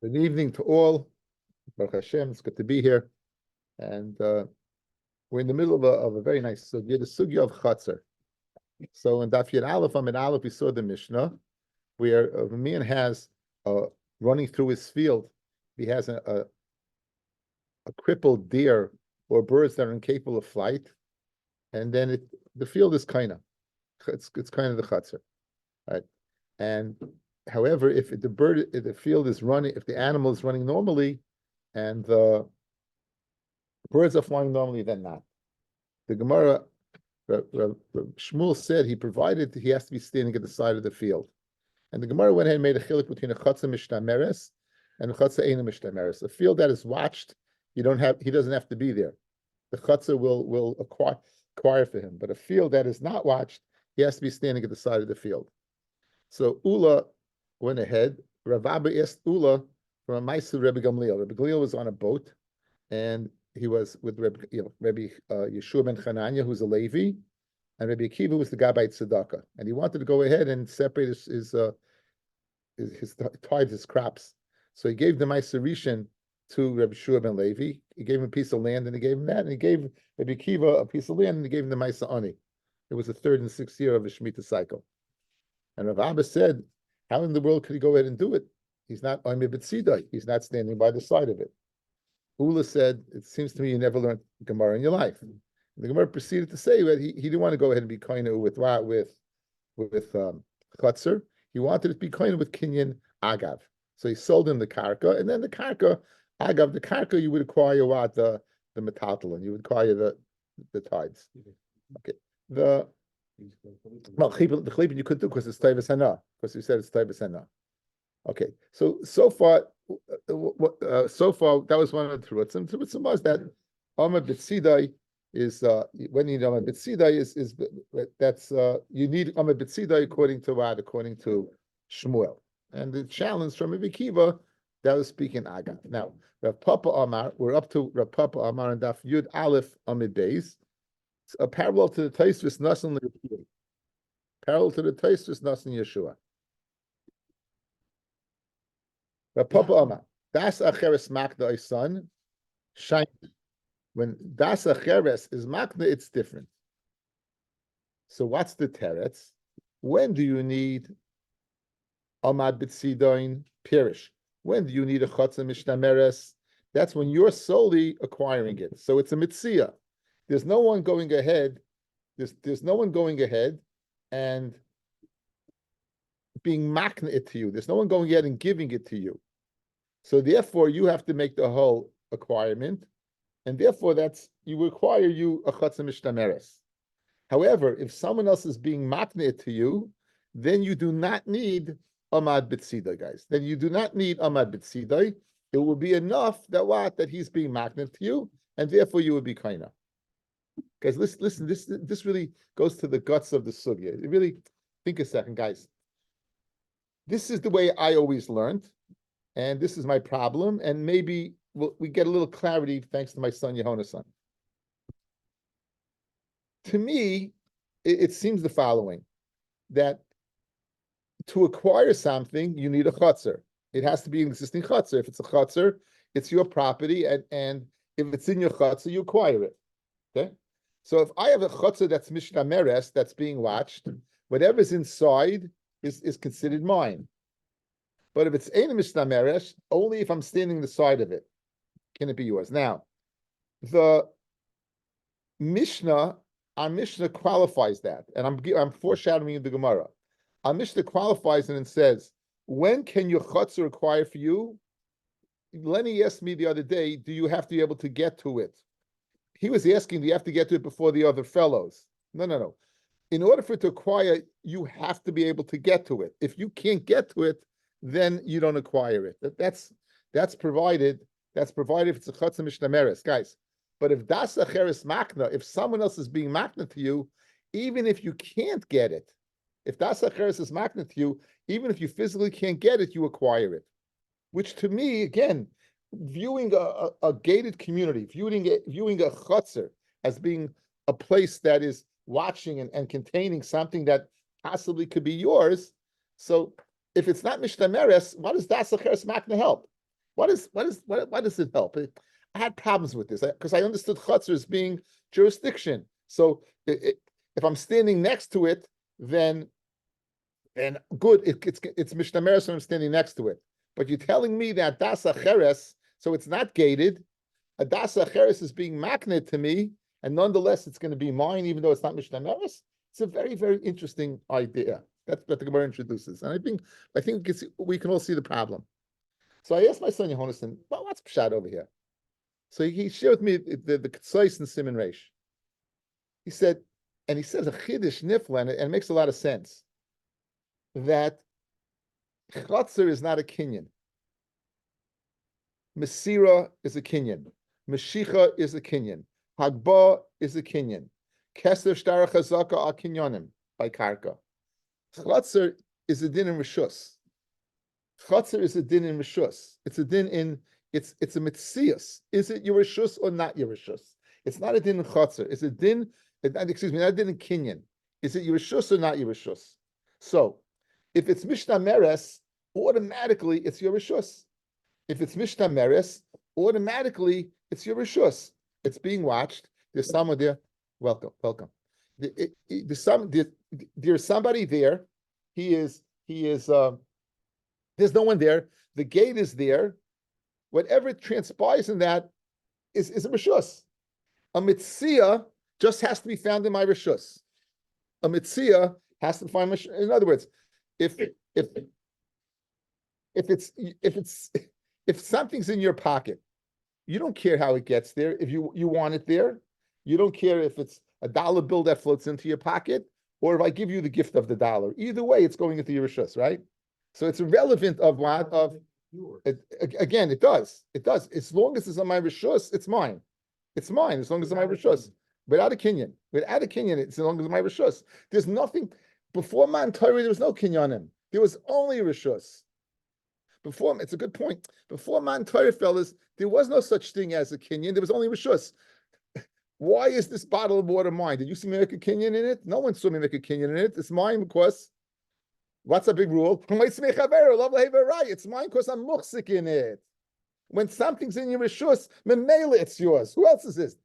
Good evening to all. Baruch Hashem, it's good to be here. And we're in the middle of a very nice sugya, the sugya of Chatzar. So in Daf Yomi, we saw the Mishnah, where a man has running through his field, he has a crippled deer or birds that are incapable of flight, and then the field is kind of, it's kind of the Chatzar, right? And however, if the field is running, if the animal is running normally, and the birds are flying normally, then not. The Gemara, Shmuel said he has to be standing at the side of the field, and the Gemara went ahead and made a chilik between a chatzah mishtameres and a chatzah eina mishtameres. A field that is watched, he doesn't have to be there. The chatzah will acquire for him, but a field that is not watched, he has to be standing at the side of the field. So Ula went ahead. Rabbi asked Ula from a Ma'aseh Rabbi Gamliel. Rabbi Gamliel was on a boat, and he was with Rabbi Yeshua ben Chananya, who's a Levi, and Rabbi Akiva was the guy by Tzedakah. And he wanted to go ahead and separate his crops. So he gave the Ma'aseh Rishon to Rabbi Yeshua ben Levi. He gave him a piece of land, and he gave him that, and he gave Rabbi Akiva a piece of land, and he gave him the Ma'aseh Ani. It was the third and sixth year of the Shemitah cycle. And Rav Abba said, how in the world could he go ahead and do it? He's not Oimeh B'tzidai. He's not standing by the side of it. Ula said, it seems to me you never learned Gemara in your life. And the Gemara proceeded to say that he didn't want to go ahead and be koine with Chatzar. He wanted to be koine with Kinyan Agav. So he sold him the karka, and then the karka you would acquire what? The metaltalon, you would acquire the tides. Okay. The chlipin you could do because it's Taivas Hana, because you said it's Taivas Hana. Okay, so far that was one of the Terutzim. Terutzim was that Amar B'tzidai is when you need Amar B'tzidai is that's you need Amar B'tzidai according to Shmuel, and the challenge from Rabbi Akiva that was speaking Agav. Now Rav Papa Amar, we're up to Rav Papa Amar and Daf Yud Aleph Amid Beis. A parallel to the Taisvis Nasan L'Yeshua. Parallel to the Taisvis Nasan Yeshua. Papa Amar, Das Acheres Makna son, shine. When Das Acheres is Makna, it's different. So what's the teretz? When do you need Amad B'tzidoin Pirish? When do you need a Chatzah Mishtameres? That's when you're solely acquiring it. So it's a Metzia. There's no one going ahead. There's no one going ahead and being makna it to you. There's no one going ahead and giving it to you. So therefore, you have to make the whole acquirement, and therefore you require a chatzah mishtameres. However, if someone else is being makna it to you, then you do not need amad b'tzidai, guys. Then you do not need amad b'tzidai. It will be enough that he's being makna to you, and therefore you would be kaina. Guys, listen. This really goes to the guts of the sugya. Really, think a second, guys. This is the way I always learned, and this is my problem. And maybe we get a little clarity thanks to my son Yehonasan. To me, it seems the following: that to acquire something, you need a chatzar. It has to be an existing chatzar. If it's a chatzar, it's your property, and if it's in your chatzar, you acquire it. Okay. So if I have a chatzah that's mishtameres, that's being watched, whatever's inside is considered mine. But if it's ein mishtameres, only if I'm standing on the side of it can it be yours. Now, our Mishnah qualifies that, and I'm foreshadowing the Gemara. Our Mishnah qualifies it and says, when can your chatzah acquire for you? Lenny asked me the other day, do you have to be able to get to it? He was asking, do you have to get to it before the other fellows? No. In order for it to acquire, you have to be able to get to it. If you can't get to it, then you don't acquire it. That's provided. That's provided if it's a chatzah mishtameres, guys. But if das acheres makna, if someone else is being makna to you, even if you can't get it, if das acheres is makna to you, even if you physically can't get it, you acquire it. Which to me, again, viewing a gated community, viewing a chutzner as being a place that is watching and containing something that possibly could be yours. So if it's not mishtameres, what does das acheres makna help? What does it help? I had problems with this because I understood chutzner as being jurisdiction. So if I'm standing next to it, then good, it's Mishnah Meres when I'm standing next to it. But you're telling me that Das Acheres, so it's not gated. A Das Acheres is being magnet to me, and nonetheless it's going to be mine, even though it's not Mishnah Meres. It's a very, very interesting idea. That's what the Gemara introduces, and I think we can all see the problem. So I asked my son Yehonason, well, what's pshat over here? So he shared with me the Ketzos and Siman Reish. He said a chiddush nifla, and it makes a lot of sense, that Chatzar is not a kinyan. Mesira is a kinyan. Meshicha is a kinyan. Hagba is a kinyan. Keser Shtar Chazaka are kinyanim by Karka. Chatzar is a din in Rishus. Chatzar is a din in Rishus. It's a din in, it's a Metzias. Is it your Rishus or not your Rishus? It's not a din in Chatzar. It's a din, not a din in kinyan. Is it your Rishus or not your Rishus? So, if it's Mishnah Meres, automatically it's your Rishus. If it's Mishnah Meres, automatically it's your Rishus. It's being watched. There's someone there. Welcome. There's somebody there. There's no one there. The gate is there. Whatever transpires in that is a Rishus. A Metzia just has to be found in my Rishus. A Metzia has to find my, in other words, if something's in your pocket, you don't care how it gets there. If you want it there, you don't care if it's a dollar bill that floats into your pocket, or if I give you the gift of the dollar. Either way, it's going into your rishus, right? So it's irrelevant of what of. Again, it does. As long as it's on my rishus, it's mine. It's mine as long as it's on my rishus. Without a kinyan, it's as long as it's my rishus. There's nothing. Before Man Torah, there was no kinyanim. There was only rishus. It's a good point. Before Man Torah, fellas, there was no such thing as a kinyan. There was only rishus. Why is this bottle of water mine? Did you see me make a kinyan in it? No one saw me make a kinyan in it. It's mine because, what's a big rule? It's mine because I'm muhsik in it. When something's in your rishus, memela, it's yours. Who else is this?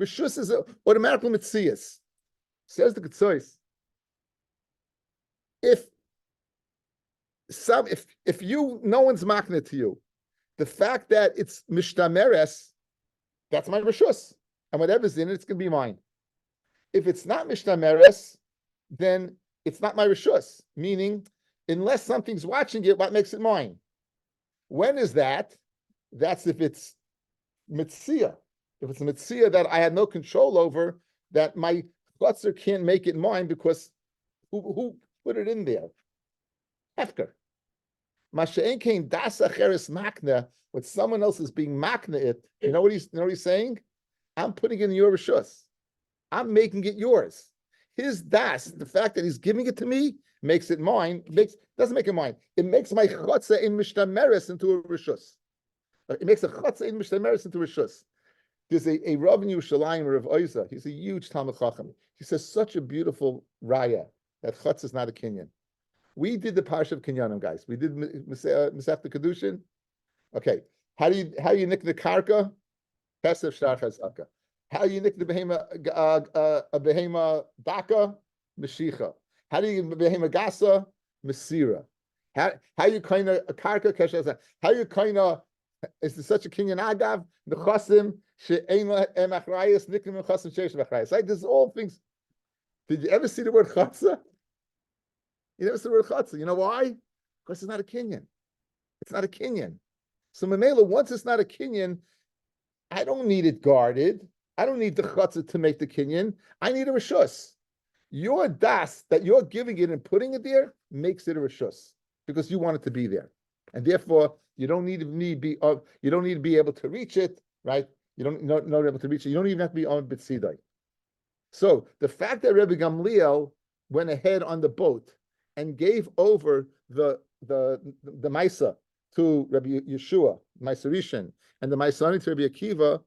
Rishus is automatically mitzias. Says the Ketzos. If no one's makna to you, the fact that it's mishtameres, that's my rishus, and whatever's in it, it's going to be mine. If it's not mishtameres, then it's not my rishus. Meaning, unless something's watching it, what makes it mine? When is that? That's if it's metzia. If it's a metzia that I had no control over, that my chutzer can't make it mine because who put it in there? Hefker. Masha'en kain das acheres makna, when someone else is being makna it, you know what he's saying? I'm putting it in your rishus. I'm making it yours. His das, the fact that he's giving it to me, makes it mine. Doesn't make it mine. It makes my chotza in mishtameres into a rishus. It makes a chotza in mishtameres into a rishus. There's a Rav in Yerushalayim, Rav Oiza. He's a huge Talmud Chacham. He says such a beautiful raya that chotza is not a kinyan. We did the parsha of kinyanim, guys. We did Masechta Kedushin. Okay, how do you nick the karka? Pesach shtar chazaka. How do you nick the behema daka? Meshicha. How do you behema gasa? Mesira. How you kind of a karka kashasa? How you kind of is there such a kinyan agav? The chasim she'ema emachrayis nikim chasim sheish machrayis. Like there's all things. Did you ever see the word chatzah? You never see the word chatzah. You know why? Because it's not a kinyan. It's not a kinyan. So Mamela, once it's not a kinyan, I don't need it guarded. I don't need the chatzah to make the kinyan. I need a rishus. Your das that you're giving it and putting it there makes it a rishus because you want it to be there, and therefore you don't need to be able to reach it, right? You don't not able to reach it. You don't even have to be on bitsidai. So the fact that Rabbi Gamliel went ahead on the boat and gave over the Maisa to Rabbi Yeshua, Maisa Rishon, and the Maisa to Rabbi Akiva,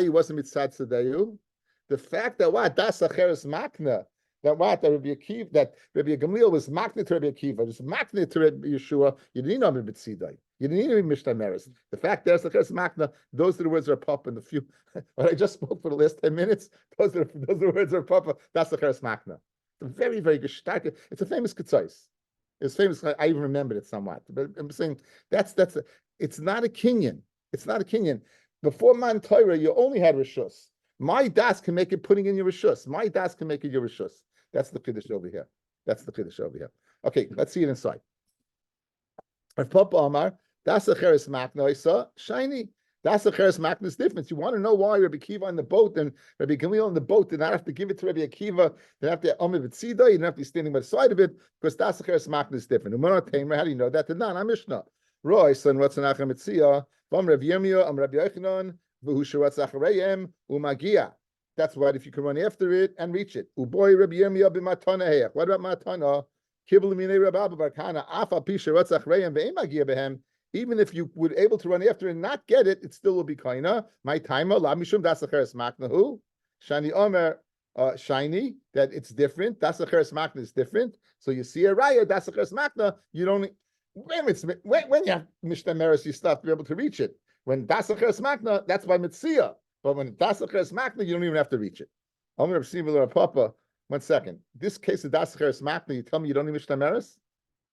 he wasn't mitzad sadeyu. The fact that das acheres makna, that what? That Rabbi Gamliel was makneh to Rabbi Akiva. Just makneh to Rabbi Yeshua. You didn't know Rabbi Tzidai. You didn't need to be Mishnah Meres. The fact there's the cheres makneh. Those are the words of Papa. And the few what I just spoke for the last 10 minutes. Those are the words of Papa. That's the cheres makneh. It's a very very gestarke. It's a famous ketzos. It's famous. I even remembered it somewhat. But I'm saying it's not a kinyan. It's not a kinyan. Before Man Torah, you only had rishus. My das can make it putting in your rishus. My das can make it your rishus. That's the kiddush over here. That's the kiddush over here. Okay, let's see it inside. If Papa Amar, that's a cheres makna isa shiny. That's a cheres makna's difference. You want to know why Rabbi Akiva on the boat and Rabbi Gamliel on the boat did not have to give it to Rabbi Akiva? They have to Amid B'tzida. You don't have to be standing by the side of it because that's a cheres makna is different. How do you know that? The non Mishnah. Roy son what's an achem Metzia. Vam Rabbi Yirmiyah am Rabbi Yochanan v'hu sheratz acharayim umagia. That's right. If you can run after it and reach it. Uboy Rabbi Yirmiyah b'matana heyach. What about matana? Kibul minei Rabbi Abba Barkana afa pi sheratz acharayim ve'emagia behem. Even if you were able to run after it and not get it, it still will be kaina. My timer, la mishum, that's a cheres maknahu. Shani omer, shiny, that it's different. That's a cheres makna is different. So you see a raya, that's a cheres makna. You don't, when you have Mishnah Meres, you still have to be able to reach it. When that's a cheres makna, that's by Metzia. But when that's a cheres makna, you don't even have to reach it. Omer of Sivil Papa, 1 second. This case of that's a cheres makna, you tell me you don't need Mishnah Meres?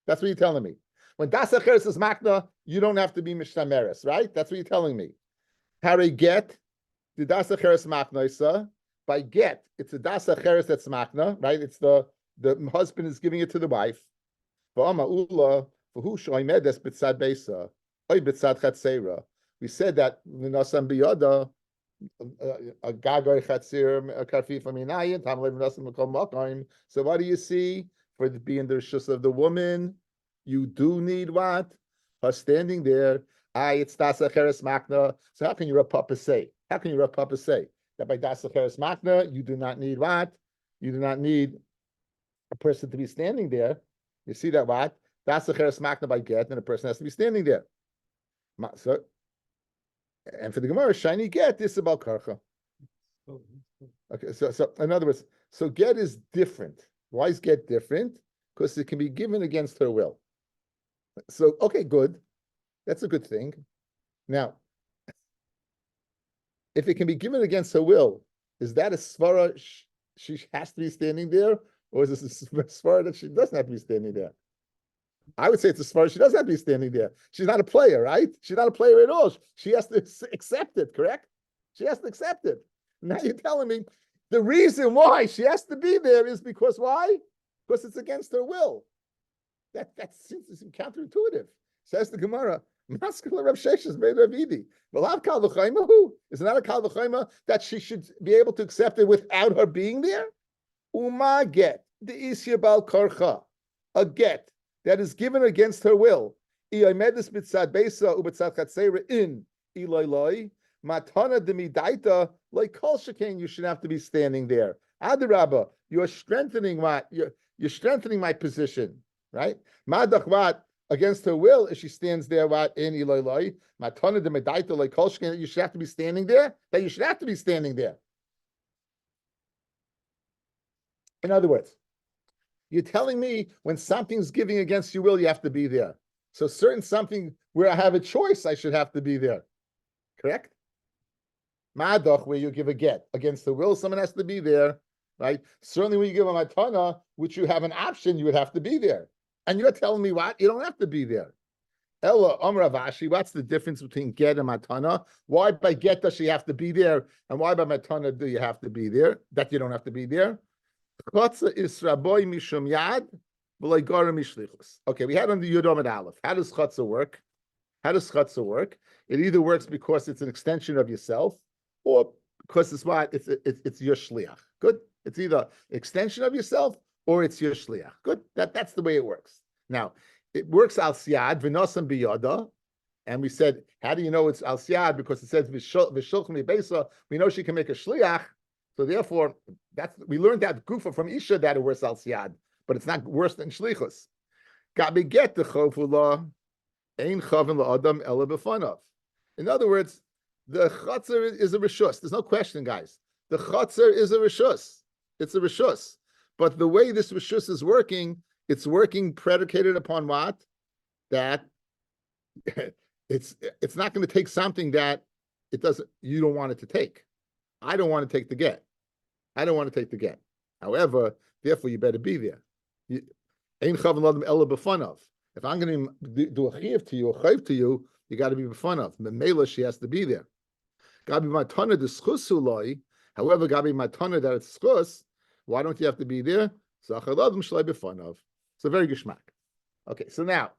That's what you're telling me. When das acheres is makna, you don't have to be Mishnah Meres, right? That's what you're telling me. Harry get the das acheres makna isa. By get, it's a das acheres that's makna, right? It's the husband is giving it to the wife. We said that minasam biyada a gagar chatzir karfi faminayin tam lev minasam mikol makayim. So what do you see for it being the rishus of the woman? You do need what? Her standing there. It's dasa cheres makna. So how can your Papa say? How can your Papa say that by dasa cheres makna you do not need what? You do not need a person to be standing there. You see that what? Dasa cheres makna by get, and a person has to be standing there. So, and for the Gemara, shiny get this is about karcha. Okay, so in other words, so get is different. Why is get different? Because it can be given against her will. So, okay, good. That's a good thing. Now, if it can be given against her will, is that a svara she has to be standing there? Or is this a svara that she doesn't have to be standing there? I would say it's a svara she doesn't have to be standing there. She's not a player, right? She's not a player at all. She has to accept it, correct? She has to accept it. Now you're telling me the reason why she has to be there is because why? Because it's against her will. That seems counterintuitive. Says the Gemara, Maskala Rav Sheshes made Ravidi. V'lav kal v'chayma who? Is it not a kal v'chayma that she should be able to accept it without her being there? Uma get the isya bal karcha, a get that is given against her will. Iyamedis b'tzad beisa u'b'tzad chatzera in iloiloi matana demidaita like kol shekain. You should have to be standing there. Adarabba, you are strengthening what you're strengthening my position. Right? Madach what against her will if she stands there what in Iloiloi. Matana de Medaita like Kolshkin, you should have to be standing there. That you should have to be standing there. In other words, you're telling me when something's giving against your will, you have to be there. So certain something where I have a choice, I should have to be there. Correct? Madach, where you give a get against the will, someone has to be there. Right? Certainly when you give a matana, which you have an option, you would have to be there. And you're telling me what? You don't have to be there. Ella Ravashi, what's the difference between get and matana? Why by get does she have to be there? And why by matana do you have to be there? That you don't have to be there? Okay, we had on the Yudom and Aleph. How does chotza work? How does chotza work? It either works because it's an extension of yourself, or because it's what? It's your shliach. Good. It's either extension of yourself or it's your shliach. Good. That's the way it works. Now, it works al siyad v'nosam biyada, and we said, how do you know it's al siyad? Because it says v'shulchan b'beisa. We know she can make a shliach, so therefore we learned that gufa from Isha that it works al siyad, but it's not worse than shlichus. Gabi get the chofula ein chavin la'adam ela b'fanav. In other words, the chatzar is a rishus. There's no question, guys. The chatzar is a rishus. It's a rishus. But the way this rishus is working, it's working predicated upon what? That it's not going to take something that you don't want it to take. I don't want to take the get. I don't want to take the get. However, therefore, you better be there. If I'm going to do a chiyuv to you, a chayv to you, you got to be b'fun of. Memela, she has to be there. Gabi matana de schus. However, Gabi matana that it's schus, why don't you have to be there? So it's a very geschmack. Okay, so now,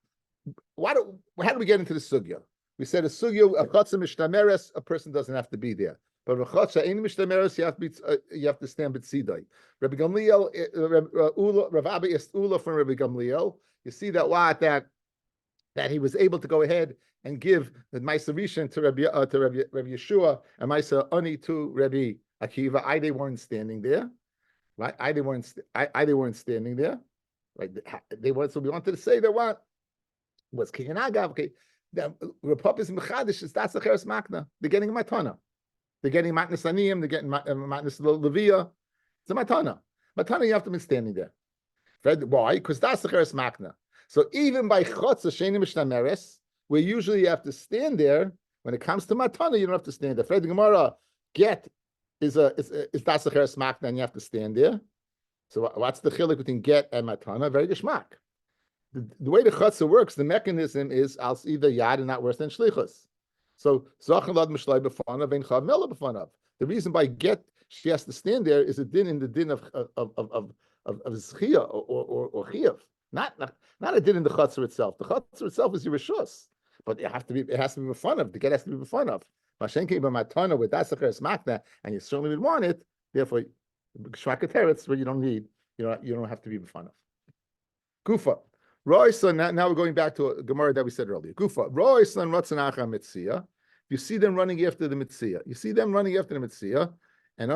how do we get into the sugya? We said a sugya, a chotza mishtameres, a person doesn't have to be there. But a chotza ain't mishtameres, you have to stand b'tzidai. Rabbi Gamliel, Rav Abba is ula from Rabbi Gamliel. You see that he was able to go ahead and give the Maisa Rishon to Rabbi Yeshua and Maisa Ani to Rabbi Akiva. They weren't standing there, right? They weren't standing there, right? So we wanted to say that what was King and Agav. Okay, the Republic is Mechadish. Is that's the Cheres Makna. They're getting matana. They're getting matnas aniyim. They're getting matnas levia. It's a matana. Matana, you have to be standing there. Why? Because that's the Cheres Makna. So even by Chotza Sheni Mishtameres, where usually you have to stand there, when it comes to matana, you don't have to stand there. Fred Gemara, get is das the Cheres Makna, and you have to stand there. So what's the chiluk between get and matana? Very geschmack. The way the Chotza works, the mechanism is als either yad and not worse than shlichus. So Zachalad Mishlai B'fanav Ein Chav Mela B'fanav. The reason by get she has to stand there is a din in the din of zchiyah or chiyuv, not a din in the Chotzer itself. The Chotzer itself is your rishus, but it has to be b'fanav. The get has to be b'fanav. Mashenki b'matana with that secheres makna, and you certainly would want it. Therefore, shvakateretz where you don't have to be b'fanav. Gufa. Royson, now we're going back to a Gemara that we said earlier. Gufa. Royson Ratzanacha Metzia. You see them running after the Metzia. And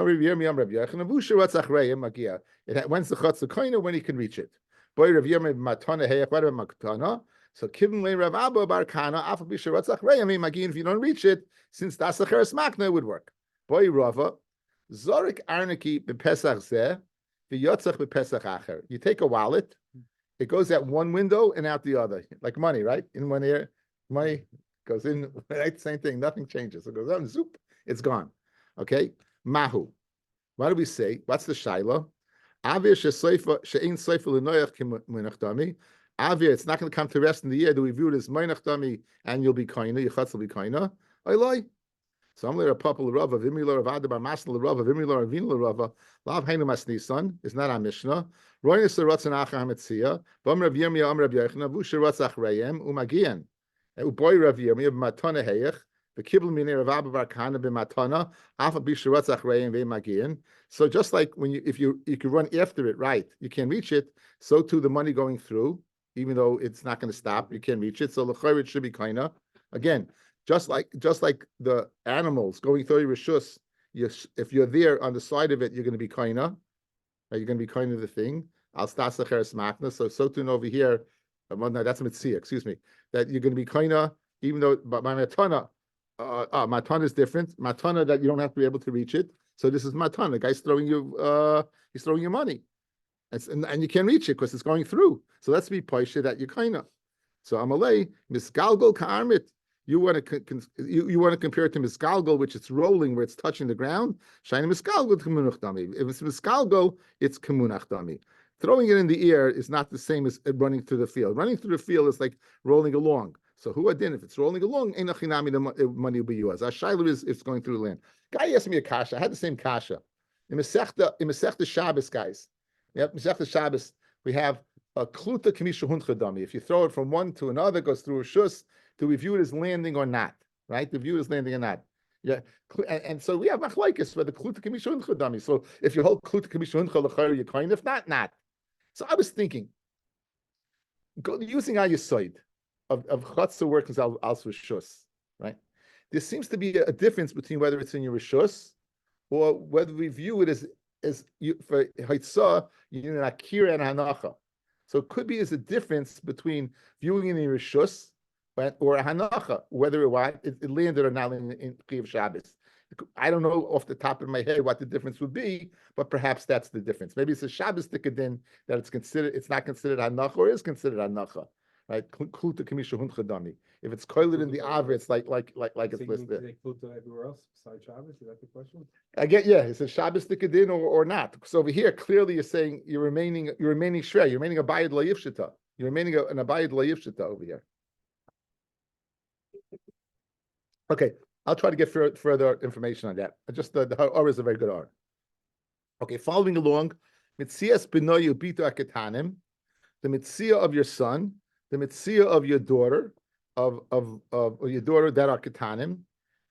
when's the Chatzah Koina? When he can reach it. Boy, Rav Yirmi Matana Heyach, what about Matana? So Kivin Le Rav Abba Barkana, Afal Bisha Ratzach Reyam, Magin, if you don't reach it, since that's a Cheres Makna, it would work. Boy, Rava, Zorik Arnaki Bepesach Zeh, V'yotzach Bepesach Acher. You take a wallet, it goes out one window and out the other, like money, right? In one ear, money goes in, right? Same thing, nothing changes. It goes out and zoop, it's gone. Okay? Mahu. What do we say? What's the shaila? Avir she'ein seifa l'noyach k'munach dami. Avir, it's not going to come to rest in the year. Do we view it as munach dami and you'll be kaina, your chatz will be kaina? Oiloi. So I'm a papa l'rava, v'imi l'rava, adabar masna l'rava, v'imi l'ravin l'rava, lav hainu masnisan, is not our Mishnah. Roinis l'rotzen acha ha'metzia, b'am Rav Yirmiyah, am Rav Yochanan, v'ushe rotzach reyem, u'magian. U'boi Rav Yirmiyah, b'matana heyech, so just like when if you can run after it, right, you can reach it. So too the money going through, even though it's not going to stop, you can reach it. So the should be kaina. Again, just like the animals going through your rishus, if you're there on the side of it, you're going to be kaina. You're going to be kaina the thing. Al stasa cheres makna. So too over here, well, no, that's Metzia. Excuse me. That you're going to be kaina, even though by matana. Matana is different. Matana that you don't have to be able to reach it. So this is matana. The guy's throwing you. He's throwing you money, and you can't reach it because it's going through. So let's be poisha that you kind of. So Amalei misgalgol ka'armit. You want to compare it to misgalgol, which it's rolling where it's touching the ground. Shiny misgalgol kamunach dami. If it's misgalgol, it's kamunach dami. Throwing it in the air is not the same as running through the field. Running through the field is like rolling along. So who adin if it's rolling along, einachinami the money will be yours. Ashayla is it's going through the land. Guy asked me a kasha. I had the same kasha. In Masechta Shabbos, guys. Yep, Masechta Shabbos, we have a kluta kamisha hunchadami. If you throw it from one to another, it goes through a shus. Do we view it as landing or not? Right? Do we view it as landing or not? Yeah, and so we have machlokes for the kluta kamisha hunchadami. So if you hold kluta kamisha hunchadami, you're kind. If not. So I was thinking, using our yisoid of chatzah workers also rishus, right? There seems to be a difference between whether it's in your rishus or whether we view it as you, for haitzah, akira and hanacha. So it could be as a difference between viewing it in rishus or a hanacha, whether it landed or not in Chiyav Shabbos. I don't know off the top of my head what the difference would be, but perhaps that's the difference. Maybe it's a Shabbos Tikadin that it's not considered hanacha or is considered hanacha, right? Kluta Kamisha Hun Chadami. If it's coiled in the Avra, it's like it's listed. Do they kluta everywhere else besides Shabbos? Is that the question? I get, yeah, it's a Shabbos Tikadin or not. So over here, clearly you're saying you're remaining shrei, you're remaining a bayid layivshita. You're remaining an abayid layivshita over here. Okay, I'll try to get further information on that. Just the Or is a very good Or. Okay, following along, Metzias b'noyu bito aketanim, the Metzia of your son, the Metzia of your daughter, of your daughter that are ketanim,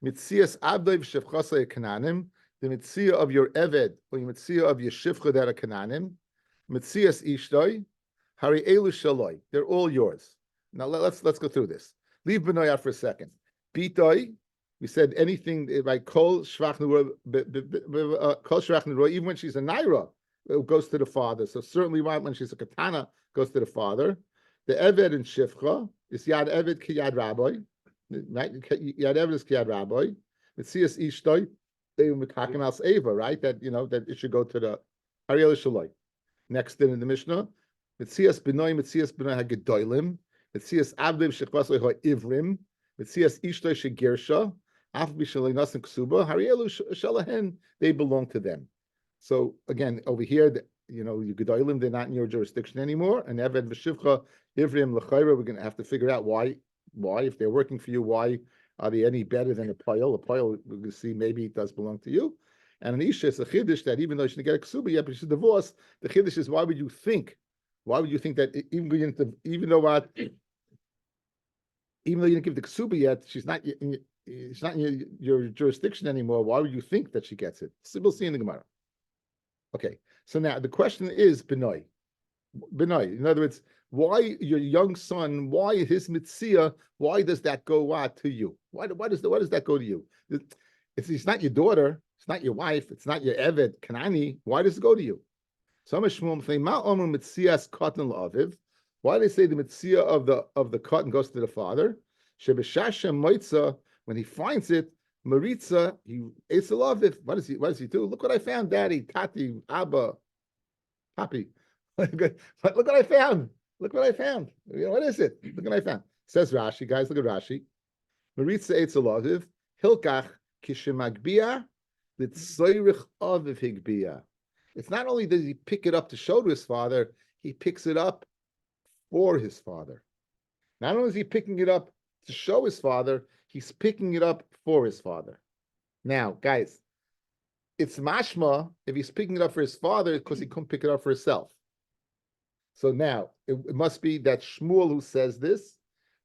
Metzias abdoi v'shevchasei kananim, the Metzia of your eved or your Metzia of your shivcha that are kananim, Metzias ishtoi, hari elu shaloi. They're all yours. Now let's go through this. Leave b'noy out for a second. Bitoi, we said anything by kol shvach nuroi, even when she's a naira, it goes to the father. So certainly when she's a katana, goes to the father. The eved and shivcha is yad eved ki yad rabbi, right? Yad eved is ki yad rabbi. Metzias ishtoi, they mekaken as eva, right? That that it should go to the Ariel Shaloi. Next in the Mishnah, Metzias b'noi hagedolim, Metzias abdim shechvasoi ha'ivrim, Metzias ishtoi shegirsha, af b'shaloi nasim ksuba, Harielu shalahen, they belong to them. So again, over here, you gedolim, they're not in your jurisdiction anymore. And eved v'shivcha ivrim l'chayra, we're going to have to figure out why if they're working for you, why are they any better than a poil? A poil, we're going to see maybe it does belong to you. And an isha is a chiddush that even though she didn't get a ksuba yet, but she's divorced, the chiddush is why would you think that even though you didn't give the ksuba yet, she's not in your jurisdiction anymore. Why would you think that she gets it? So we'll see in the Gemara. Okay, so now the question is B'nai. In other words, why your young son? Why his mitzia? Why does that go to you? Why does that go to you? It's not your daughter. It's not your wife. It's not your eved kanani. Why does it go to you? Why do they say the mitzia of the cotton goes to the father? When he finds it, Maritza, he eats a love it. What does he do? Look what I found, Daddy, Tati, Abba, Papi. Look what I found. What is it? Look what I found. Says Rashi, guys, look at Rashi. Maritza eats a love it. Hilkach kishemagbia l'tzoyrich aviv higbia. It's not only does he pick it up to show to his father, he picks it up for his father. Not only is he picking it up to show his father, he's picking it up for his father. Now, guys, it's mashma if he's picking it up for his father because he couldn't pick it up for himself. So now it must be that Shmuel, who says this,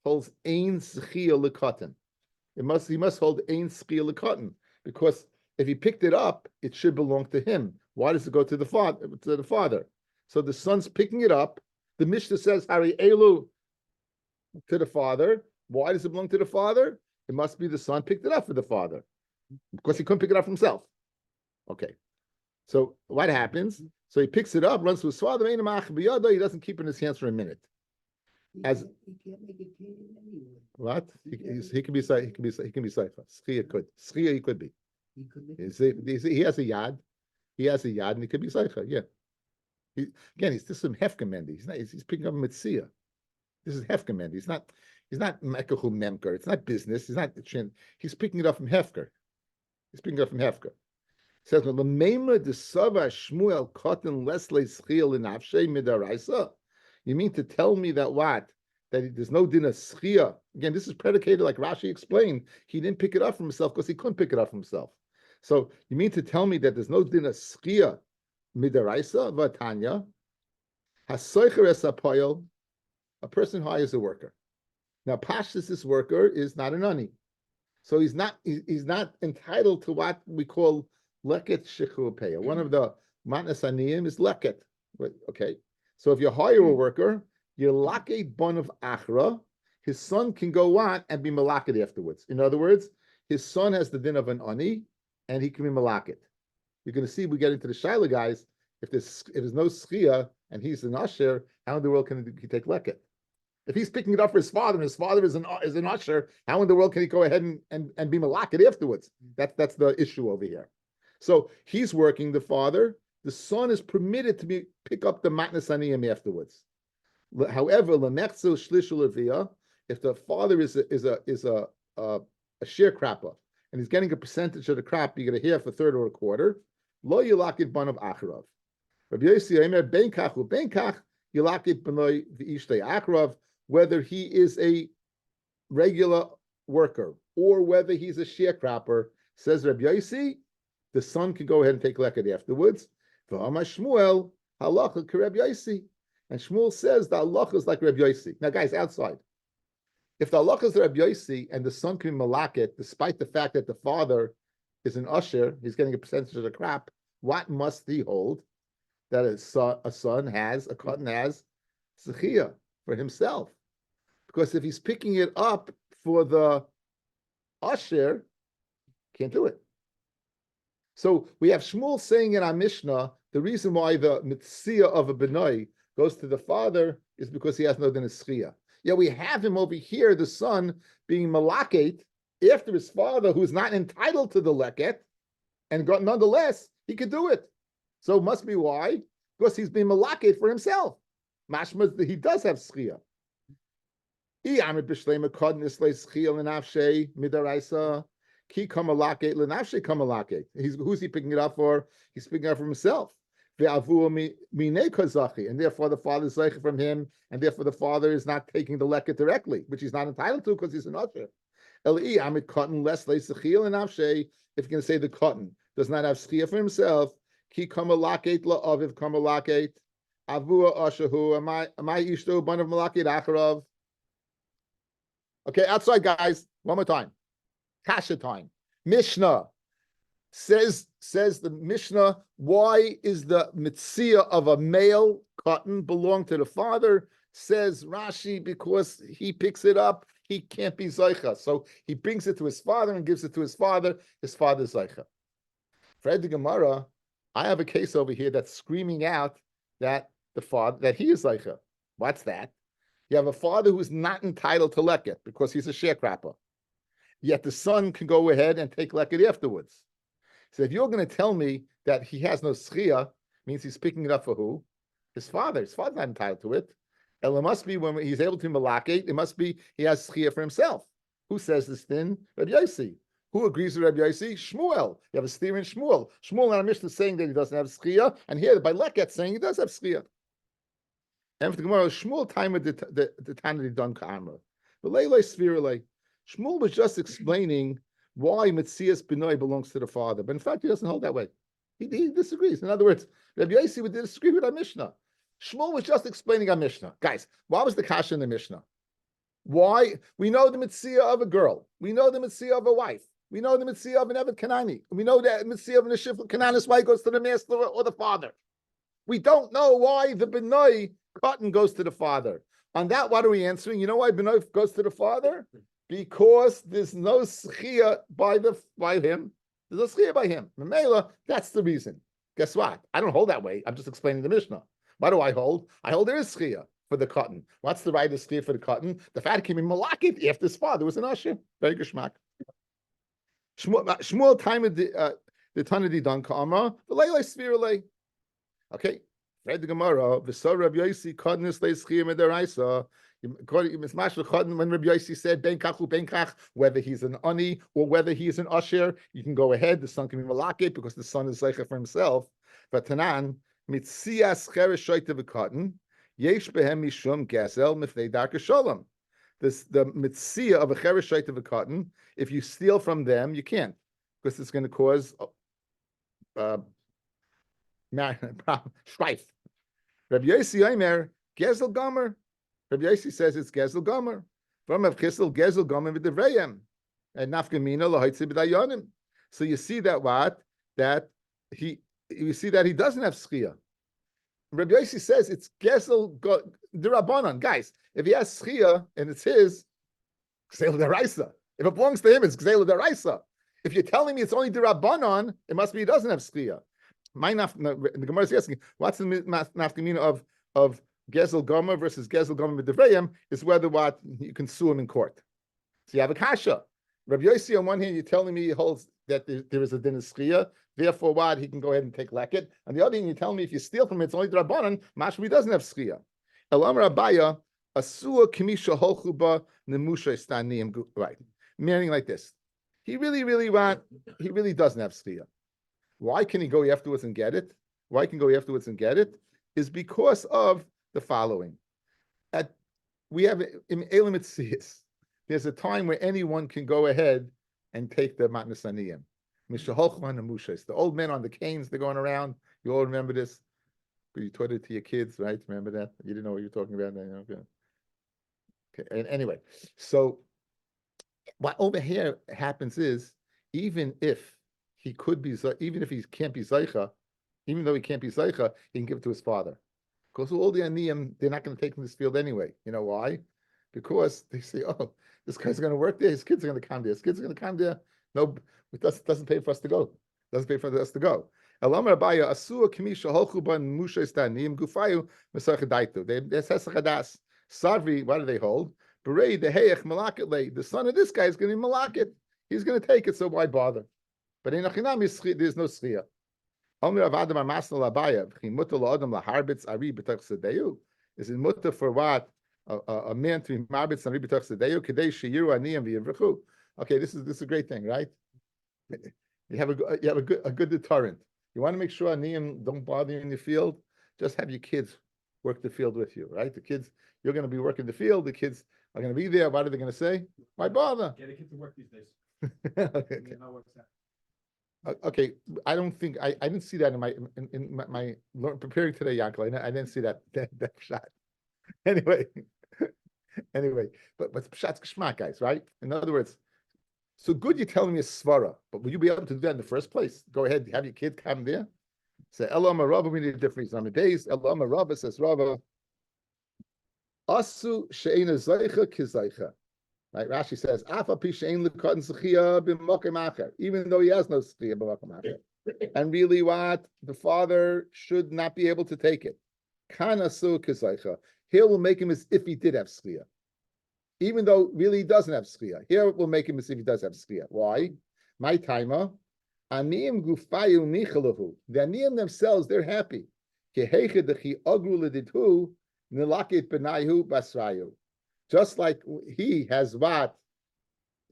holds ein zchia lekatan. He must hold ein zchia lekatan because if he picked it up, it should belong to him. Why does it go to the father? So the son's picking it up. The Mishnah says Hari Elu to the father. Why does it belong to the father? It must be the son picked it up for the father because he couldn't pick it up for himself. Okay. So what happens? So he picks it up, runs to his father. He doesn't keep it in his hands for a minute. He can't make it anyway. What? He can be seifa. He can be seifa. Schia he could be. He could make He has a yad. He has a yad, and he could be seifa. Yeah. He's just some hefkemendi. He's picking up a mitzia. This is hefkemendi. He's not mekahu memker. It's not business. He's picking it up from hefker. It says l'meima desava Shmuel cotton lesle schil in avshei midaraisa. You mean to tell me that there's no din of schia? Again, this is predicated like Rashi explained. He didn't pick it up for himself because he couldn't pick it up for himself. So you mean to tell me that there's no din of schia midaraisa v'tanya hasoicher es apoyel? A person hires a worker. Now, Pashtus, this worker is not an ani, so he's not entitled to what we call leket shechur peya. One of the matnas aniyim is leket. Okay, so if you hire a worker, you lake bon of achra. His son can go on and be malaked afterwards. In other words, his son has the din of an ani, and he can be malaked. You're going to see we get into the shaila, guys. If there's no schia and he's an asher, how in the world can he take leket? If he's picking it up for his father, and his father is an usher, how in the world can he go ahead and be malakit afterwards? That's the issue over here. So he's working the father. The son is permitted to pick up the matnas aniyim afterwards. However, lemechzel shlishul aviyah, if the father is a sharecropper and he's getting a percentage of the crop, you get a half, a third, or a quarter. Lo yilakit banav acharav. Rabbi Yossi Omer ben kach uben kach yilakit b'noi v'ishtei acharav. Whether he is a regular worker or whether he's a sharecropper, says Rabbi Yossi, the son can go ahead and take leket afterwards. V'amar Shmuel halacha k'Rabbi Yossi, and Shmuel says the halacha is like Rabbi Yossi. Now, guys, outside, if the halacha is Rabbi Yossi and the son can be malakit, despite the fact that the father is an usher, he's getting a percentage of the crop, what must he hold? That a cotton has zechiyah for himself. Because if he's picking it up for the usher, can't do it. So we have Shmuel saying in our Mishnah, the reason why the Metzia of a benoi goes to the father is because he has no din zechiyah. Yeah, we have him over here, the son, being malaket after his father, who's not entitled to the leket, and nonetheless, he could do it. So it must be why? Because he's being malaket for himself. Mashma, he does have zechiyah. Who's he picking it up for? He's picking it up for himself. And therefore the father is zeicha from him, and therefore the father is not taking the leket directly, which he's not entitled to because he's an usher. If you're going to say the cotton does not have zechiyah for himself, okay, outside, guys, one more time. Kasha time. Mishnah says the Mishnah, why is the Metzia of a male cotton belong to the father? Says Rashi, because he picks it up, he can't be Zaycha. So he brings it to his father and gives it to his father Zaycha. For the Gemara, I have a case over here that's screaming out that the father, that he is Zaycha. What's that? You have a father who's not entitled to leket because he's a sharecropper. Yet the son can go ahead and take leket afterwards. So if you're going to tell me that he has no zechiyah, means he's picking it up for who? His father. His father's not entitled to it. And it must be when he's able to malakate, it must be he has zechiyah for himself. Who says this thing? Rabbi Yossi. Who agrees with Rabbi Yossi? Shmuel. You have a steer in Shmuel. Shmuel in our Mishnah is saying that he doesn't have zechiyah, and here by leket saying he does have zechiyah. And for the Gemara, Shmuel time of the time that he done ka'amra. But leilei svirulei. Shmuel was just explaining why Metzias B'nai belongs to the father. But in fact, he doesn't hold that way. He disagrees. In other words, Rabbi Yossi would disagree with our Mishnah. Shmuel was just explaining our Mishnah. Guys, why was the kasha in the Mishnah? Why? We know the Metzia of a girl. We know the Metzia of a wife. We know the Metzia of an Evet Kanani. We know that Metzia of an Ashif Kananis, why goes to the master or the father. We don't know why the B'nai cotton goes to the father. On that, what are we answering? You know why B'nai goes to the father? Because there's no zechiyah by him. There's no zechiyah by him. Mamela, that's the reason. Guess what? I don't hold that way. I'm just explaining the Mishnah. What do I hold? I hold there is zechiyah for the cotton. What's the right of zechiyah for the cotton? The fact came in malakit after his father was an usher. Very geschmack. Shmuel time of the Tanadi Don Ka'amra, the Leilai Svirulei. Okay. Read the Gemara, V'sar Rabbi Yossi Kodnis Le'Zchiyah Medaraisa. When Rabbi Yossi said Ben Kachu Ben Kach, whether he's an ani or whether he is an usher, you can go ahead. The son can be malakit because the son is zeicha for himself. But Tanan Mitzias Cheresh Shoyte V'Cotton Yesh Behem Mishum Gezel Mifnei Darka Shalom. The Mitzia of a Cheresh Shoyte V'Cotton, if you steal from them, you can't because it's going to cause strife. Rabbi Yossi Omer Gezel Gomer. Rabbi Yossi says it's Gezel Gomer. From Rav Chisel Gezel Gomer v'Devrayim and Nafkamina Lohaitzi b'Dayonim. So you see that you see that he doesn't have zechiyah. Rabbi Yossi says it's Gezel D'Rabbanan. Guys, if he has zechiyah and it's his, Gzeil D'Raisa. If it belongs to him, it's Gzeil D'Raisa. If you're telling me it's only D'Rabbanan, it must be he doesn't have zechiyah. The Gemara is asking, what's the nafkamina of Gezel Gomer versus Gezel Gomer B'Devrayim is whether what you can sue him in court. So you have a kasha. Rabbi Yossi, on one hand, you're telling me he holds that there is a din of schia, therefore what, he can go ahead and take leket. On the other hand, you're telling me if you steal from him, it's only drabanan, mashmi doesn't have schia. Elam Rabaya, asua kimisha holchuba nemusha stanim. Right. Meaning like this. He really doesn't have schia. Why can he go afterwards and get it? Why can he go afterwards and get it? Is because of the following. We have in Elam Metzias, there's a time where anyone can go ahead and take the matnas aniyim. Mishaholchan and Mushas. The old men on the canes, they're going around. You all remember this? But you taught it to your kids, right? Remember that? You didn't know what you were talking about. Okay. And anyway, so what over here happens is, even if he can't be Zaycha, even though he can't be Zaycha, he can give it to his father. Because all the aniyim, they're not going to take from this field anyway. You know why? Because they say, oh, this guy's going to work there, his kids are going to come there, his kids are going to come there. No, it doesn't pay for us to go. Doesn't pay for us to go. Elamar Abaya, Asua Kimisha Holchuban Musha Stanim Gufayu Mesachadaitu. They Sasachadas. Sarvi, what do they hold? Berei the Heich Malakit. The son of this guy is going to be Malakit. He's going to take it, so why bother? But in Achinam, there's no Schia. Omer Avadam Amasnal Abaya, Chimuta Laadam Laharbitz Ari Betach Sadeu. Is it mutter for what? A man to be marbitz and ribitach sedeu kedei sheyiru aniyim v'yivrechu. Okay, this is a great thing, right? You have a good deterrent. You want to make sure aniyim don't bother you in the field. Just have your kids work the field with you, right? The kids, you're going to be working the field. The kids are going to be there. What are they going to say? Why bother? Get a kid to work these days. Okay. Okay, I don't think I didn't see that in my preparing today, Yankel. I didn't see that shot. Anyway, but pshat's geschmack, guys, right? In other words, so good you're telling me a svara, but will you be able to do that in the first place? Go ahead, have your kid come there. Say, Elam Rabba, we need a different reason. On the days, Elam Rabba says, Rabba, Asu she'ena zaycha kizaycha. Right? Rashi says, Afa pi she'en l'katan zechia b'makom acher, even though he has no zechia b'makom acher. And really what? The father should not be able to take it. Kan asu kizaycha. Here we'll make him as if he did have schia, even though really he doesn't have schia. Here we'll make him as if he does have schia. Why? My timer, aniyim gufayu nichalahu. The aniyim themselves, they're happy. Just like he has what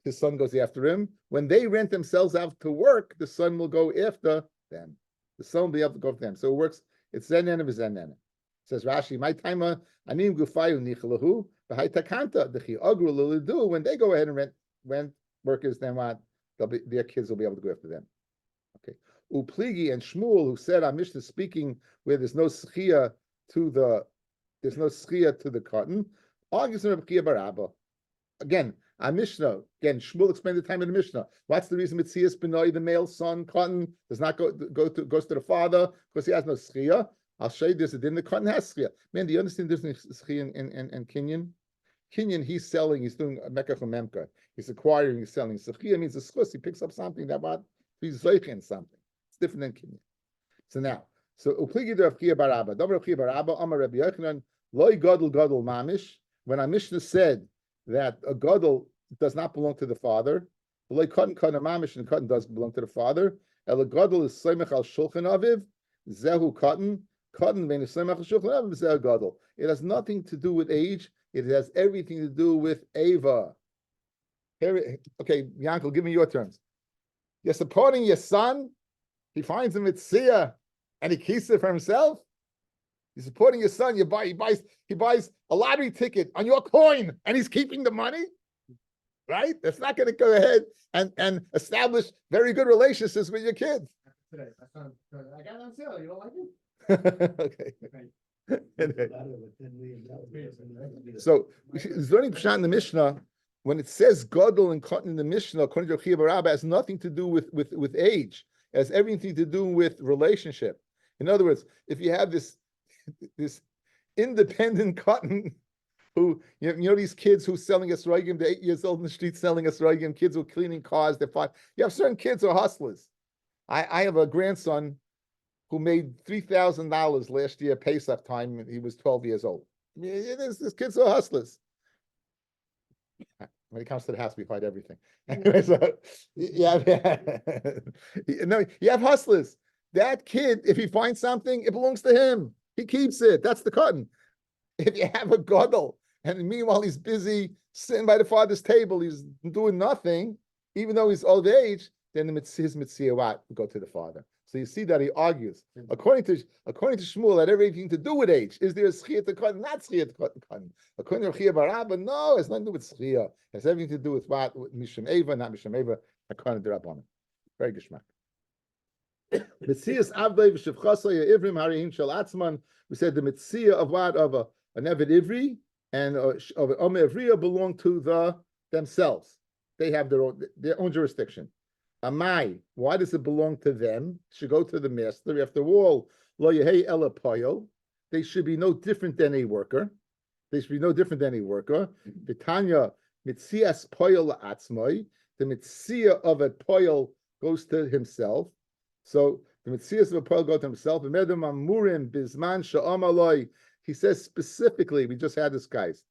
his son goes after him. When they rent themselves out to work, the son will go after them. The son will be able to go after them. So it works. It's zenan of zenan. Says Rashi, my timer, anim gufayu nichalahu, v'haitakanta dechi agru l'lidu. When they go ahead and rent workers, then what? Their kids will be able to go after them. Okay. Upligi and Shmuel, who said our Mishnah speaking where there's no schia to the cotton, argues in Rabbi Barabba. Again, our Mishnah, Shmuel explained the time of the Mishnah. What's the reason Metzias Benoi, the male son, cotton, does not goes to the father because he has no schia? I'll show you this. It didn't. The cotton has schia. Man, do you understand the difference between schia and kinyan? Kinyan, he's selling. He's doing mekach and memka. He's acquiring. He's selling. Schia means a schus. He picks up something that what he's zeichen something. It's different than kinyan. So now, upligi de Rav Chia Barabba. Davar Rav Chia Barabba. Amar Rabbi Yochanan. Loi gadol mamish. When our Mishnah said that a gadol does not belong to the father, loi cotton mamish and cotton does belong to the father. El gadol is soimech al shulchan aviv. Zehu cotton. It has nothing to do with age. It has everything to do with Ava. Okay, Yankel, give me your terms. You're supporting your son. He finds him at Metzia and he keeps it for himself. You're supporting your son. He buys a lottery ticket on your coin and he's keeping the money. Right? That's not going to go ahead and establish very good relationships with your kids. Today, I got it on sale. You don't like it? Okay. So learning pshat in the Mishnah, when it says gadol and cotton in the Mishnah, according to Rav Chia Barabba, has nothing to do with age. It has everything to do with relationship. In other words, if you have this independent cotton who you know these kids who selling esrogim, they're 8 years old in the street selling esrogim, kids who are cleaning cars, they're 5. You have certain kids who are hustlers. I have a grandson who made $3,000 last year Pesach time. He was 12 years old. This kid's so hustlers. When it comes to the house, we fight everything. Anyway, so no, you have hustlers. That kid, if he finds something, it belongs to him. He keeps it. That's the cotton. If you have a gadol, and meanwhile he's busy sitting by the father's table, he's doing nothing, even though he's old age, then his Metzia what? Go to the father. So you see that he argues. According to Shmuel, that everything to do with age. Is there a schiyah to cotton? Not schiyah to cotton. According to Rabbi, no, it's nothing to do with schiyah. It has everything to do with what? With Misham Eva, not Misham Eva. According to Rabbanan. Very geschmack. Metzias Avdei v'Shevchasai Ivrim Harihim Shel Atzman. We said the Metzia of what? Of an Eved Ivri and of an Omer Ivriya belong to themselves. They have their own jurisdiction. Amai, why does it belong to them? It should go to the master. After all, lo yehei ela poyel. They should be no different than a worker. Vitanya mitzias poyel atzmai. The mitzia of a poyel goes to himself. So the mitzias of a poyel go to himself. He says specifically, we just had this, guys.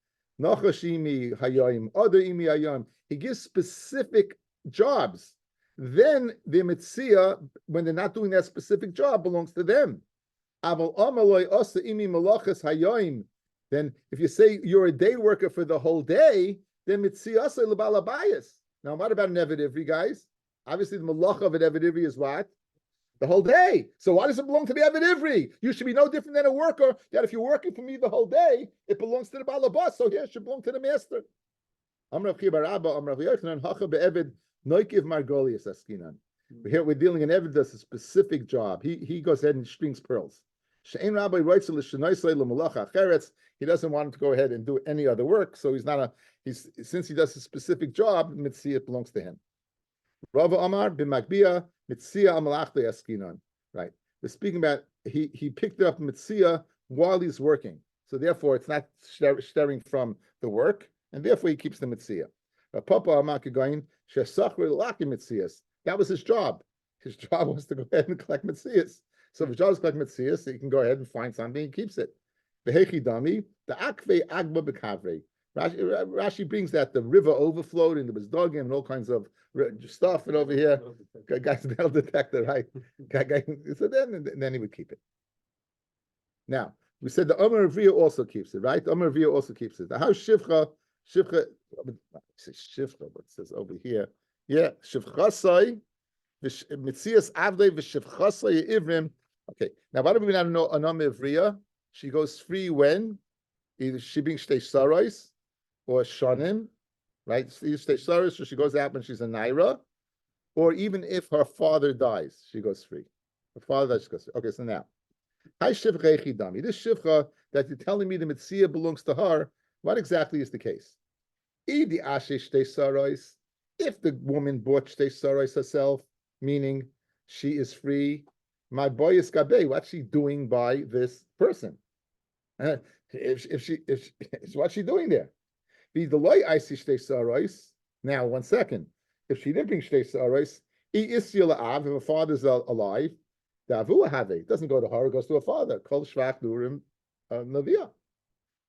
Nachashimi hayayim, other imi hayayim. He gives specific jobs. Then the Metzia, when they're not doing that specific job, belongs to them. Then if you say you're a day worker for the whole day, then Metzia lebalabayas. Now, what about an Eved Ivri, guys? Obviously, the malacha of an Eved Ivri is what? The whole day. So why does it belong to the Eved Ivri? You should be no different than a worker, that if you're working for me the whole day, it belongs to the balabas. So here it should belong to the master. Noikiv Margolius Askinan. Here we're dealing in Eved does a specific job. He goes ahead and strings pearls. She'ein Rabbi writes he doesn't want to go ahead and do any other work, so since he does a specific job, Metzia belongs to him. Rava Amar b'Magbia Metzia Amalachta Askinan. Right. We're speaking about he picked up Metzia while he's working, so therefore it's not staring from the work, and therefore he keeps the Metzia. Papa Amakagoin. That was his job. His job was to go ahead and collect Metzias. So if his job is to collect Metzias, he can go ahead and find something and keeps it. The Akve Agba Bekavre. Rashi brings that the river overflowed and there was dogim and all kinds of stuff. And over here, guy's metal detector, right? So then he would keep it. Now, we said the Omer Avriya also keeps it, right? Omer Avriya also keeps it. The house Shivcha, but it says over here, yeah, Shivchasai, Mitzias Avdei v'Shivchasai Ivrim. Okay, now why do we not know Anam Ivriya? She goes free when either she being shtei sarais or shanim, right? Shtei sarais, so she goes out when she's a naira, or even if her father dies, she goes free. Her father dies, she goes free. Okay, so now, Hi Shivcha Echidami. This Shivcha that you're telling me the Metzia belongs to her. What exactly is the case? If the woman bought shtei sarais herself, meaning she is free, my boy is gabe. What's she doing by this person? What's she doing there? Now, 1 second. If she didn't bring shtei sarais, if her father's alive, it doesn't go to her; it goes to her father. Kol shvach durim navia.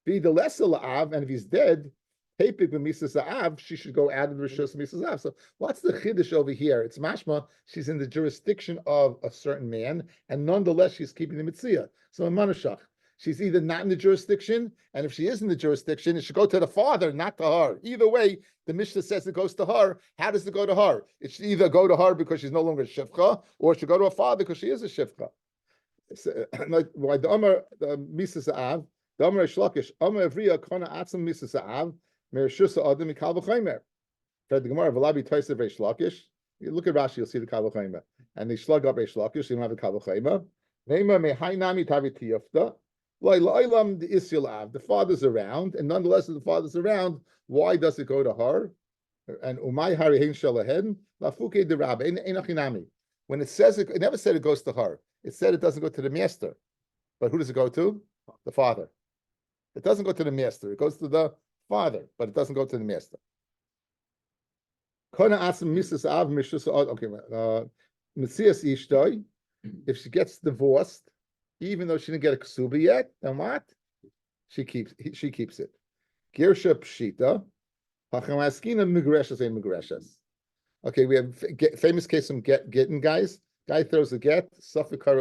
Be the lesser la'av, and if he's dead, she should go out of the Rishus Misas. So what's the chiddush over here? It's mashma, she's in the jurisdiction of a certain man, and nonetheless she's keeping the Metzia. So in Manushach, she's either not in the jurisdiction, and if she is in the jurisdiction, it should go to the father, not to her. Either way, the Mishnah says it goes to her. How does it go to her? It should either go to her because she's no longer a Shivcha, or it should go to her father because she is a Shivcha. Why the Omer Misas Av, the Omer Shlakish, Omer Avriya Kona Atzam Misas Av, Merishusa Adam Mikal V'Chaimer. The Gemara Valabi Taisav Reish Lakish. You look at Rashi, you'll see the Kal V'Chaimer, and they slug up Reish Lakish. You don't have the Kal V'Chaimer. Neima Mehainami Tavitiyafta. Loilam the Isyalav. The father's around, and nonetheless, if the father's around, why does it go to her? And Umay Harihin Shalahen Lafuke de Rabbi Enachinami. When it says it never said it goes to her. It said it doesn't go to the master. But who does it go to? The father. It doesn't go to the master. It goes to the father, but it doesn't go to the master. Okay, Metzias Ishtoi, if she gets divorced, even though she didn't get a ksuba yet, then what? she keeps it. Girsha pshita, hachamaskina migreshes and migreshes. Okay, we have famous case from getting guys. Guy throws a get, suffolk kar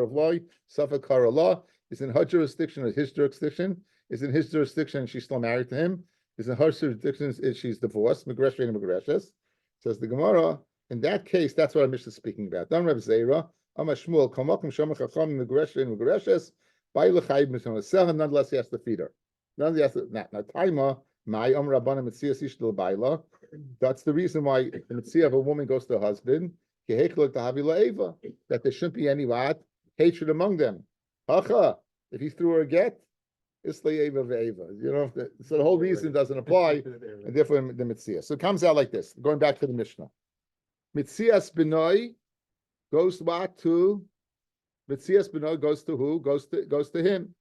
of law, suffolk kar of law. Is in her jurisdiction or his jurisdiction? Is in his jurisdiction and she's still married to him? Is in her jurisdiction is she's divorced? Migreshes and migreshes. Says the Gemara. In that case, that's what our Mishnah is speaking about. Dan Reb Zera, Amar Shmuel, Kamakim Shomach Chacham Migreshes and migreshes. Nonetheless, he has to feed her. Nonetheless, not Taima. My Rabbanim Metzia Sishtel Baila. That's the reason why the Metzia of a woman goes to her husband. That there shouldn't be any what hatred among them. If he threw her a get, Isla Eva ve'eva. You know, so the whole reason doesn't apply, and therefore the Metzia. So it comes out like this. Going back to the Mishnah, Metzias Benoi goes what to? Metzias Benoi goes to who? Goes to him.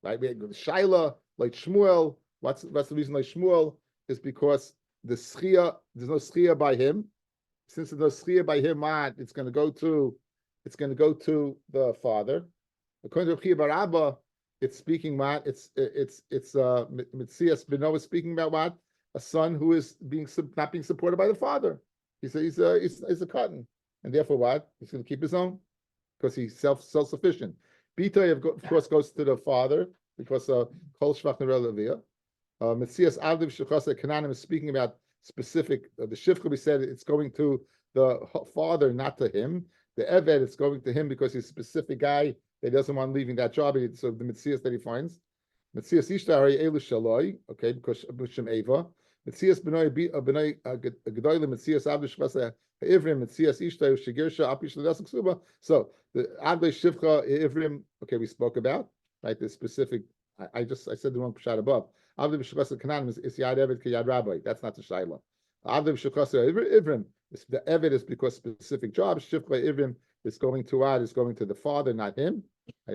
Right? We have Shaila like Shmuel. What's the reason like Shmuel is because there's no schia by him. Since there's no schia by him, it's going to go to the father. According to Rabbi Rabba, it's speaking what it's Metzias Beno is speaking about what a son who is not being supported by the father. He's a cotton, and therefore what he's going to keep his own because he's self-sufficient. Bita of course goes to the father because Kol Shvach Nerelevia. Metzias Avdiv Shechasa Kananim is speaking about specific. The Shivcha we said it's going to the father, not to him. The Eved it's going to him because he's a specific guy that doesn't want leaving that job. So the Metzias that he finds, Metzias Ishtari Elu Shaloi, okay, because Shem Eva. Metzias Benoi Gedoyle Metzias Avdiv Shechasa Ivrim Metzias Ishtari Shigirsha Apish Ladasik Suba. So the Avdiv Shivcha Ivrim, okay, we spoke about right. The specific. I said the one shot above. Avdim Shechasa Kanan is Yad Eved Yad Rabbi. That's not the Shaila. Avdim Shechasa Ivrim. The Eved is because specific jobs. Shivcha Ivrim is going to the father, not him.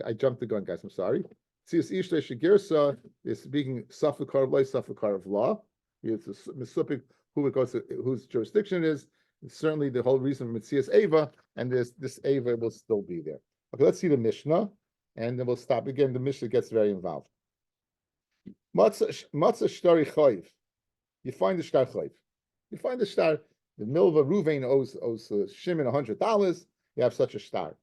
I jumped the gun, guys. I'm sorry. Tzias Ishtay Shigirsa is speaking Safakar of law, Safakar of law. It's a Mesupik who it goes to, whose jurisdiction it is. It's certainly the whole reason for Metzias Eva, and this Eva will still be there. Okay, let's see the Mishnah, and then we'll stop again. The Mishnah gets very involved. Matzah Shtari Chayv. You find the Shtar Chayv. You find the Shtar. The Milva Ruvain owes Shimon $100. You have such a Shtar.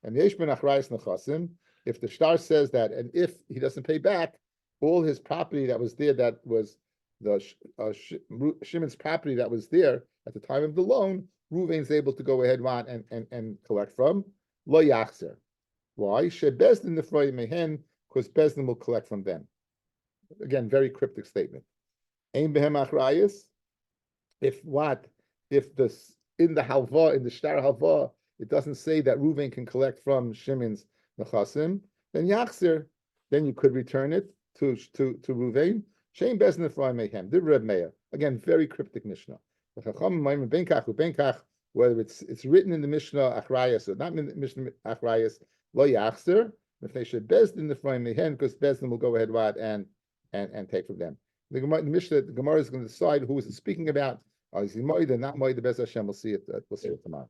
And the Yeshben Achrayis Nechasim. If the Shtar says that, and if he doesn't pay back all his property that was there, that was the Shimon's property that was there at the time of the loan, Ruvain's able to go ahead and collect from Lo Yachzer. Why? Shebezdin Nefroy Mehen, because Bezdin will collect from them. Again, very cryptic statement. Ein behem achrayis. If this in the halva, in the shtar halva, it doesn't say that Reuven can collect from Shimon's nechasim, then yachzer, then you could return it to Reuven. Shein bezdin nefroy mehem. The Reb Meir. Again, very cryptic Mishnah. Whether it's written in the Mishnah achrayis or not in the Mishnah achrayis, lo yachzer. If they should bezdin nefroy mehem, because bezdin will go ahead and take from them. The Gemara is going to decide who is it speaking about. Is he Moed or not Moed? The best Hashem will see it. We'll see it tomorrow.